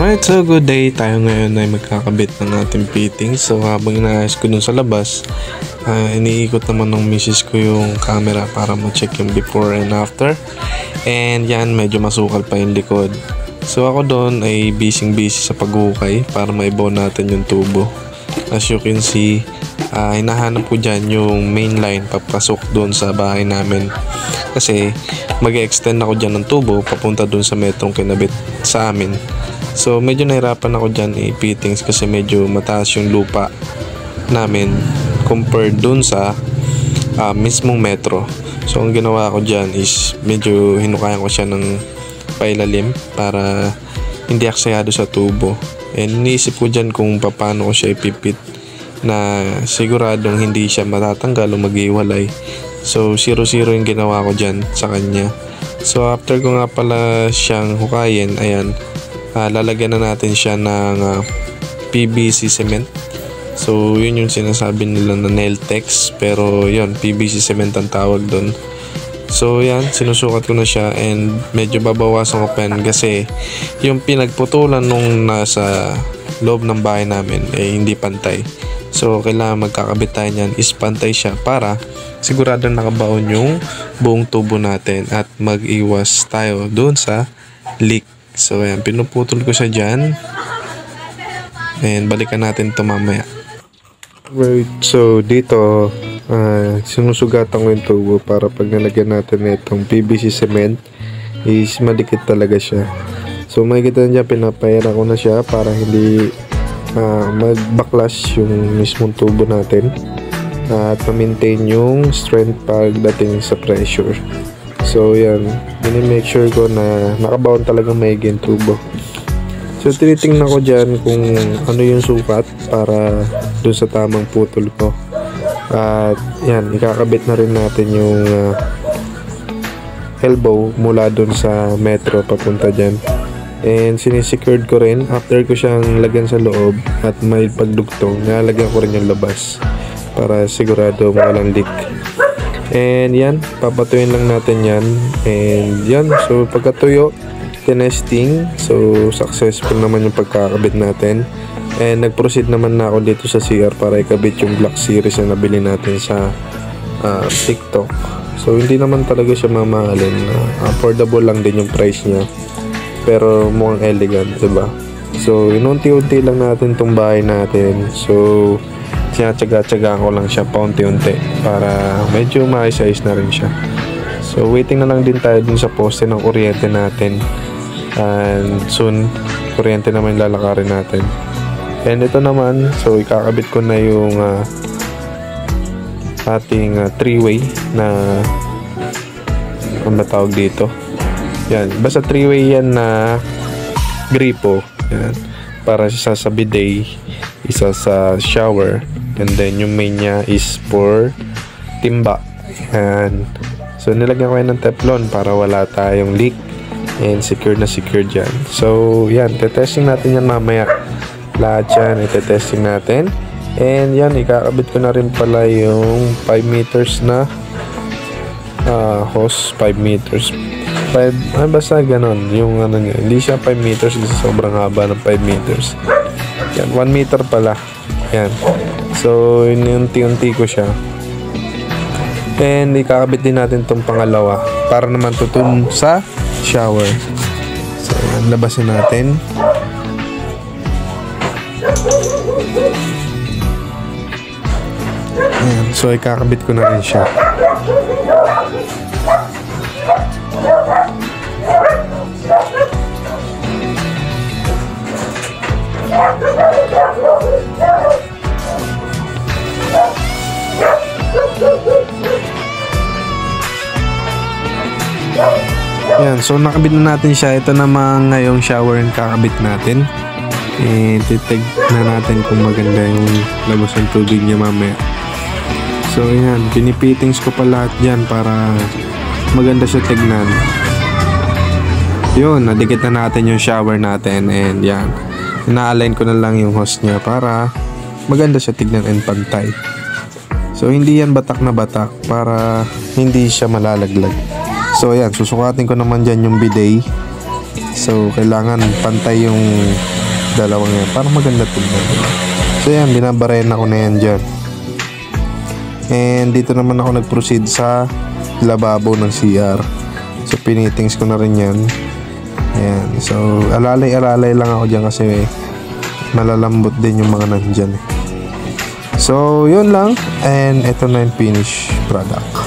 Alright, so good day. Tayo ngayon ay magkakabit ng ating fitting. So habang inaayos ko dun sa labas, iniikot naman ng misis ko yung camera para ma-check yung before and after. And yan, medyo masukal pa yung likod. So ako doon ay busy sa paghukay para maibaw natin yung tubo. As you can see, hinahanap ko dyan yung main line papasok doon sa bahay namin. Kasi mag-extend ako dyan ng tubo papunta doon sa metrong kinabit sa amin. So medyo nahirapan ako dyan i-fittings kasi medyo mataas yung lupa namin compared dun sa mismong metro. So ang ginawa ko dyan is medyo hinukayan ko siya ng pailalim para hindi aksayado sa tubo. And iniisip ko dyan kung paano ko siya ipipit na siguradong hindi siya matatanggal o maghiwalay. So 0-0 yung ginawa ko dyan sa kanya. So after ko nga pala siyang hukayin, ayan, lalagyan na natin siya ng PVC cement. So yun yung sinasabi nila na nail text, pero yun, PVC cement ang tawag doon. So yan, sinusukat ko na siya and medyo babawasan ko pa yan kasi yung pinagputulan nung nasa loob ng bahay namin ay hindi pantay. So kailangan magkakabit tayo niyan is pantay siya para sigurado nakabaon yung buong tubo natin at mag-iwas tayo doon sa leak. So ayan, pinuputol ko siya dyan and balikan natin ito mamaya. Right, so dito sinusugatan ko yung tubo para pag nalagyan natin itong PVC cement is madikit talaga siya. So makikita niya, pinapayara ko na siya para hindi mag-backlash yung mismong tubo natin at ma-maintain yung strength pagdating sa pressure. So yan, make sure ko na nakabaon talaga maigi yung tubo. So tinitingnan ko dyan kung ano yung sukat para dun sa tamang putol ko. At yan, ikakabit na rin natin yung elbow mula dun sa metro papunta dyan. And sinisecured ko rin, after ko siyang lagyan sa loob at may pagdugtong, nalagyan ko rin yung labas para sigurado walang leak. And yan, papatuyin lang natin yan. And yan, so pagkatuyo, tinesting. So successful naman yung pagkakabit natin. And nag-proceed naman na ako dito sa CR para ikabit yung Black Series na nabili natin sa TikTok. So hindi naman talaga siya mamahalin, affordable lang din yung price niya, pero mukhang elegant, diba? So inunti-unti lang natin tong bahay natin. So sinatsaga-tsagaan ko lang siya paunti-unti para medyo maayos-ayos na rin siya. So waiting na lang din tayo dun sa poste ng kuryente natin, and soon kuryente naman lalakarin natin. And ito naman, so ikakabit ko na yung ating three-way na ano ba tawag dito, yan, basta three-way yan na gripo, yan, para isa sa bidet, isa sa shower, and then yung main nya is for timba. Yan. So nilagyan ko yan ng teflon para wala tayong leak and secure na secure dyan. So yan, tetesting natin yan mamaya. Lahat yan, itetesting natin. And yan, ikakabit ko na rin pala yung 5 meters na hose. 5 meters, basta ganon yung ano niya. Hindi siya 5 meters kasi sobrang haba ng 5 meters. Yan, 1 meter pala. Yan. So inunti-unti ko siya. And ikakabit din natin itong pangalawa para naman tutun sa shower. So yan, labasin natin. Ayan, so ikakabit ko na rin siya. Ayan, so nakabit na natin siya. Ito naman ngayong shower yung kakabit natin. Titig na natin kung maganda yung labas ng tubig niya mamaya. So yan, pinipittings ko pa lahat dyan para maganda siya tignan. Yun, nadikit na natin yung shower natin. And yan, ina-align ko na lang yung hose niya para maganda siya tignan and pantay. So hindi yan batak na batak para hindi siya malalaglag. So yan, susukatin ko naman dyan yung bidet. So kailangan pantay yung dalawang yan para maganda tignan. So yan, binabarena ko na yan dyan. And dito naman ako nag-proceed sa lababo ng CR. So pinitings ko na rin yan. Ayan. So alalay-alalay lang ako dyan kasi malalambot din yung mga nandyan. So yun lang. And ito na yung finished product.